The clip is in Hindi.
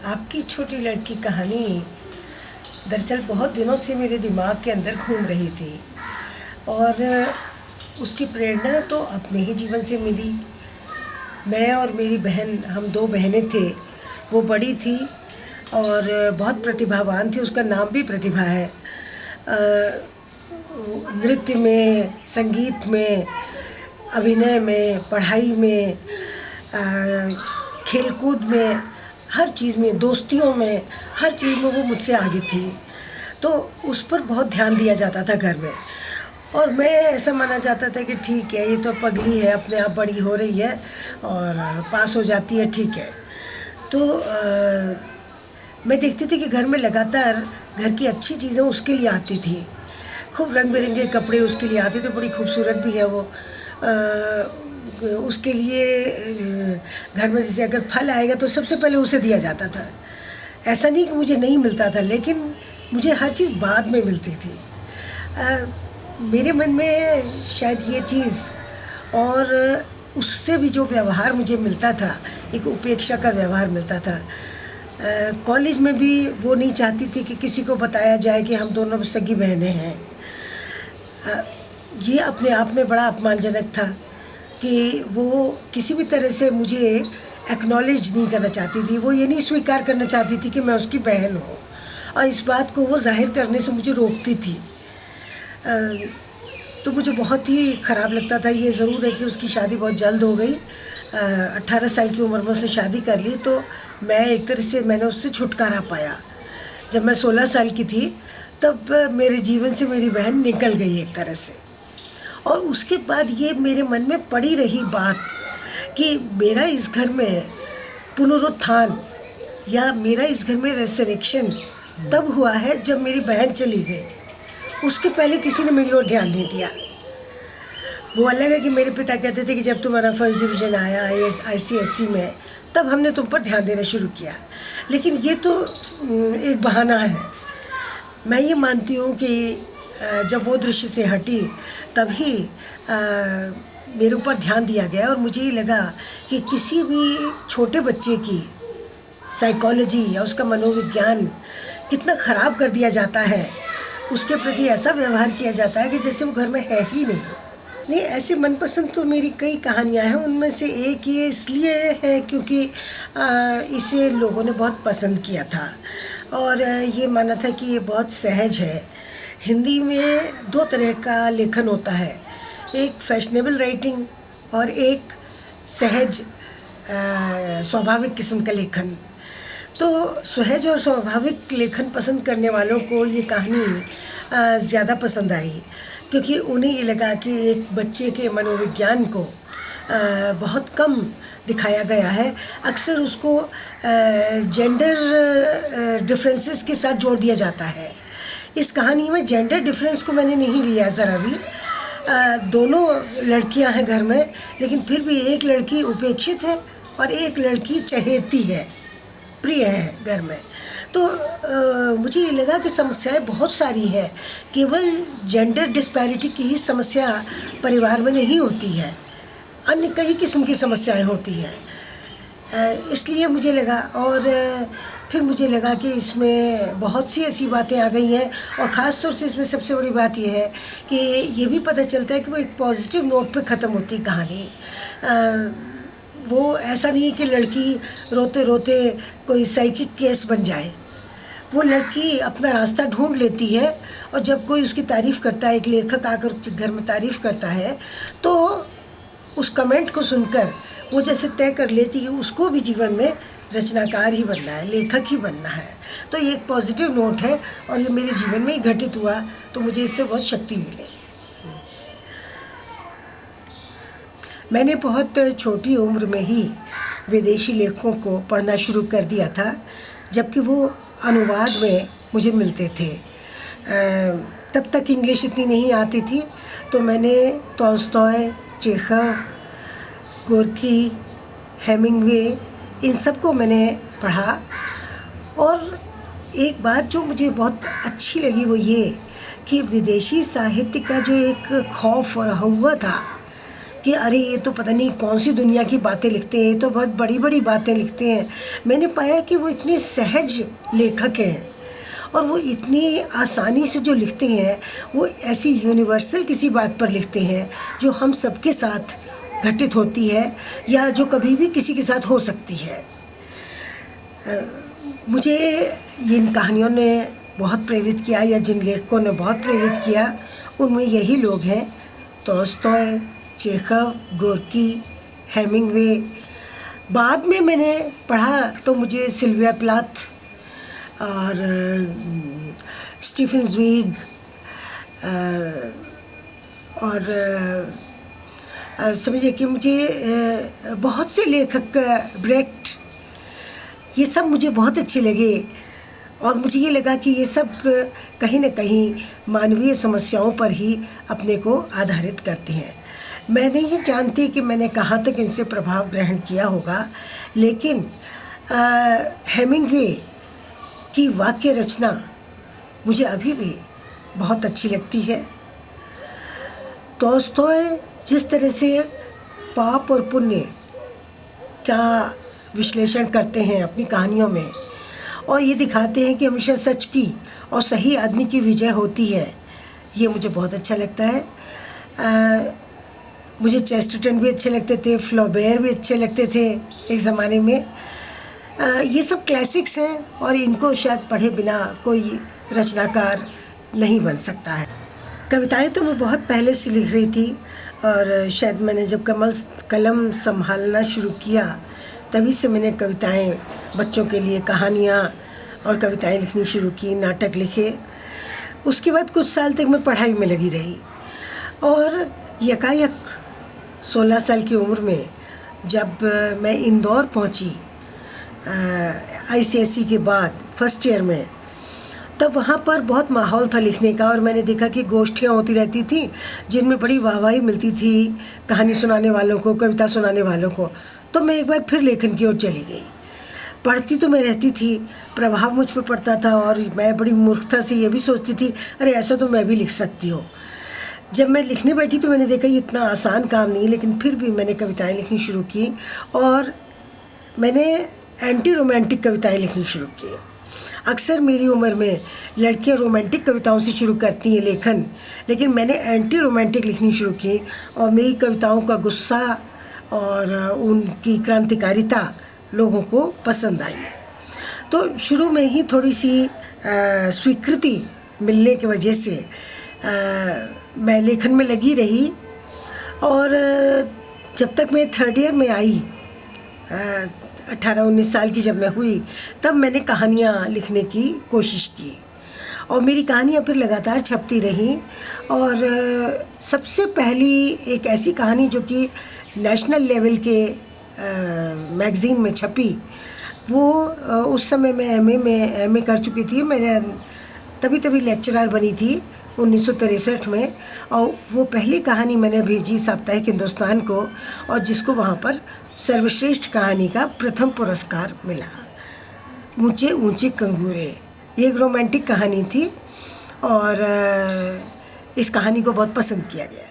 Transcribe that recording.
आपकी छोटी लड़की कहानी दरअसल बहुत दिनों से मेरे दिमाग के अंदर घूम रही थी और उसकी प्रेरणा तो अपने ही जीवन से मिली। मैं और मेरी बहन, हम 2 बहनें थे। वो बड़ी थी और बहुत प्रतिभावान थी, उसका नाम भी प्रतिभा है। अ, नृत्य में, संगीत में, अभिनय में, पढ़ाई में, खेल-कूद में, हर चीज़ में, दोस्तियों में, हर चीज़ में वो मुझसे आगे थी। तो उस पर बहुत ध्यान दिया जाता था घर में और मैं ऐसा माना जाता था कि ठीक है, ये तो पगली है, अपने आप बड़ी हो रही है और पास हो जाती है, ठीक है। तो मैं देखती थी कि घर में लगातार घर की अच्छी चीज़ें उसके लिए आती थी। खूब रंग-बिरंगे कपड़े उसके लिए आते थे, बड़ी खूबसूरत भी है वो। उसके लिए घर में जैसे अगर फल आएगा तो सबसे पहले उसे दिया जाता था। ऐसा नहीं कि मुझे नहीं मिलता था, लेकिन मुझे हर चीज़ बाद में मिलती थी। मेरे मन में शायद ये चीज़ और उससे भी जो व्यवहार मुझे मिलता था, एक उपेक्षा का व्यवहार मिलता था। कॉलेज में भी वो नहीं चाहती थी कि किसी को बताया जाए कि हम दोनों सगी बहनें हैं। ये अपने आप में बड़ा अपमानजनक था कि वो किसी भी तरह से मुझे एक्नॉलेज नहीं करना चाहती थी। वो ये नहीं स्वीकार करना चाहती थी कि मैं उसकी बहन हूँ और इस बात को वो ज़ाहिर करने से मुझे रोकती थी। तो मुझे बहुत ही ख़राब लगता था। ये ज़रूर है कि उसकी शादी बहुत जल्द हो गई। 18 साल की उम्र में उसने शादी कर ली, तो मैं एक तरह से मैंने उससे छुटकारा पाया। जब मैं 16 साल की थी तब मेरे जीवन से मेरी बहन निकल गई एक तरह से। और उसके बाद ये मेरे मन में पड़ी रही बात कि मेरा इस घर में पुनरुत्थान या मेरा इस घर में रेज़रेक्शन तब हुआ है जब मेरी बहन चली गई। उसके पहले किसी ने मेरी ओर ध्यान नहीं दिया। वो अलग है कि मेरे पिता कहते थे कि जब तुम्हारा फर्स्ट डिवीज़न आया आईसीएसई में, तब हमने तुम पर ध्यान देना शुरू किया। लेकिन ये तो एक बहाना है। मैं ये मानती हूँ कि जब वो दृश्य से हटी तभी मेरे ऊपर ध्यान दिया गया और मुझे ये लगा कि किसी भी छोटे बच्चे की साइकोलॉजी या उसका मनोविज्ञान कितना ख़राब कर दिया जाता है। उसके प्रति ऐसा व्यवहार किया जाता है कि जैसे वो घर में है ही नहीं। नहीं, ऐसे मनपसंद तो मेरी कई कहानियाँ हैं। उनमें से एक ये इसलिए है क्योंकि इसे लोगों ने बहुत पसंद किया था और ये माना था कि ये बहुत सहज है। हिंदी में 2 तरह का लेखन होता है, एक फैशनेबल राइटिंग और एक सहज स्वाभाविक किस्म का लेखन। तो सहज और स्वाभाविक लेखन पसंद करने वालों को ये कहानी ज़्यादा पसंद आई क्योंकि उन्हें ये लगा कि एक बच्चे के मनोविज्ञान को बहुत कम दिखाया गया है। अक्सर उसको जेंडर डिफरेंसेस के साथ जोड़ दिया जाता है। इस कहानी में जेंडर डिफरेंस को मैंने नहीं लिया ज़रा भी। दोनों लड़कियां हैं घर में, लेकिन फिर भी एक लड़की उपेक्षित है और एक लड़की चहेती है, प्रिय है घर में। तो मुझे ये लगा कि समस्याएं बहुत सारी हैं, केवल जेंडर डिस्पैरिटी की ही समस्या परिवार में नहीं होती है, अन्य कई किस्म की समस्याएं होती हैं। इसलिए मुझे लगा और फिर मुझे लगा कि इसमें बहुत सी ऐसी बातें आ गई हैं और ख़ास तौर से इसमें सबसे बड़ी बात ये है कि ये भी पता चलता है कि वो एक पॉजिटिव नोट पे ख़त्म होती कहानी। वो ऐसा नहीं है कि लड़की रोते रोते कोई साइकिक केस बन जाए। वो लड़की अपना रास्ता ढूंढ लेती है और जब कोई उसकी तारीफ़ करता है, एक लेखक आकर उसके घर में तारीफ़ करता है, तो उस कमेंट को सुनकर वो जैसे तय कर लेती है उसको भी जीवन में रचनाकार ही बनना है, लेखक ही बनना है। तो ये एक पॉजिटिव नोट है और ये मेरे जीवन में ही घटित हुआ, तो मुझे इससे बहुत शक्ति मिली। मैंने बहुत छोटी उम्र में ही विदेशी लेखकों को पढ़ना शुरू कर दिया था, जबकि वो अनुवाद में मुझे मिलते थे। तब तक इंग्लिश इतनी नहीं आती थी, तो मैंने टॉल्स्टॉय, चेखव, गोर्की, हेमिंगवे, इन सब को मैंने पढ़ा। और एक बात जो मुझे बहुत अच्छी लगी वो ये कि विदेशी साहित्य का जो एक खौफ और हौवा था, कि अरे ये तो पता नहीं कौन सी दुनिया की बातें लिखते हैं, ये तो बहुत बड़ी बड़ी बातें लिखते हैं। मैंने पाया कि वो इतने सहज लेखक हैं और वो इतनी आसानी से जो लिखते हैं वो ऐसी यूनिवर्सल किसी बात पर लिखते हैं जो हम सबके साथ घटित होती है या जो कभी भी किसी के साथ हो सकती है। मुझे इन कहानियों ने बहुत प्रेरित किया, या जिन लेखकों ने बहुत प्रेरित किया उनमें यही लोग हैं: टॉल्स्टॉय, चेखव, गोर्की, हेमिंगवे। बाद में मैंने पढ़ा तो मुझे सिल्विया प्लाथ और स्टीफन ज़्वीग और समझिए कि मुझे बहुत से लेखक, ब्रेक्ट, ये सब मुझे बहुत अच्छे लगे। और मुझे ये लगा कि ये सब कहीं न कहीं मानवीय समस्याओं पर ही अपने को आधारित करते हैं। मैं नहीं जानती कि मैंने कहाँ तक इनसे प्रभाव ग्रहण किया होगा, लेकिन हेमिंगवे की वाक्य रचना मुझे अभी भी बहुत अच्छी लगती है। टॉल्स्टॉय जिस तरह से पाप और पुण्य का विश्लेषण करते हैं अपनी कहानियों में, और ये दिखाते हैं कि हमेशा सच की और सही आदमी की विजय होती है, ये मुझे बहुत अच्छा लगता है। मुझे चेस्टरटन भी अच्छे लगते थे, फ्लॉबेर भी अच्छे लगते थे एक ज़माने में। ये सब क्लासिक्स हैं और इनको शायद पढ़े बिना कोई रचनाकार नहीं बन सकता है। कविताएं तो मैं बहुत पहले से लिख रही थी, और शायद मैंने जब कलम संभालना शुरू किया तभी से मैंने कविताएं, बच्चों के लिए कहानियाँ और कविताएं लिखनी शुरू की, नाटक लिखे। उसके बाद कुछ साल तक मैं पढ़ाई में लगी रही, और यकायक 16 साल की उम्र में जब मैं इंदौर पहुंची ICSE के बाद फर्स्ट ईयर में, तब वहाँ पर बहुत माहौल था लिखने का। और मैंने देखा कि गोष्ठियाँ होती रहती थी जिनमें बड़ी वाहवाही मिलती थी कहानी सुनाने वालों को, कविता सुनाने वालों को। तो मैं एक बार फिर लेखन की ओर चली गई। पढ़ती तो मैं रहती थी, प्रभाव मुझ पर पड़ता था, और मैं बड़ी मूर्खता से ये भी सोचती थी अरे ऐसा तो मैं भी लिख सकती हूँ। जब मैं लिखने बैठी तो मैंने देखा ये इतना आसान काम नहीं, लेकिन फिर भी मैंने कविताएं लिखनी शुरू की, और मैंने एंटी रोमांटिक कविताएं लिखनी शुरू की। अक्सर मेरी उम्र में लड़कियां रोमांटिक कविताओं से शुरू करती हैं लेखन, लेकिन मैंने एंटी रोमांटिक लिखनी शुरू की, और मेरी कविताओं का गुस्सा और उनकी क्रांतिकारिता लोगों को पसंद आई है। तो शुरू में ही थोड़ी सी स्वीकृति मिलने की वजह से मैं लेखन में लगी रही, और जब तक मैं थर्ड ईयर में आई, 18-19 साल की जब मैं हुई, तब मैंने कहानियाँ लिखने की कोशिश की, और मेरी कहानियाँ फिर लगातार छपती रहीं। और सबसे पहली एक ऐसी कहानी जो कि नेशनल लेवल के मैगज़ीन में छपी, वो उस समय मैं एमए कर चुकी थी। मैं तभी लेक्चरर बनी थी 1963 में, और वो पहली कहानी मैंने भेजी साप्ताहिक हिंदुस्तान को, और जिसको वहाँ पर सर्वश्रेष्ठ कहानी का प्रथम पुरस्कार मिला। ऊंचे ऊंचे कंगूरे, ये एक रोमांटिक कहानी थी, और इस कहानी को बहुत पसंद किया गया।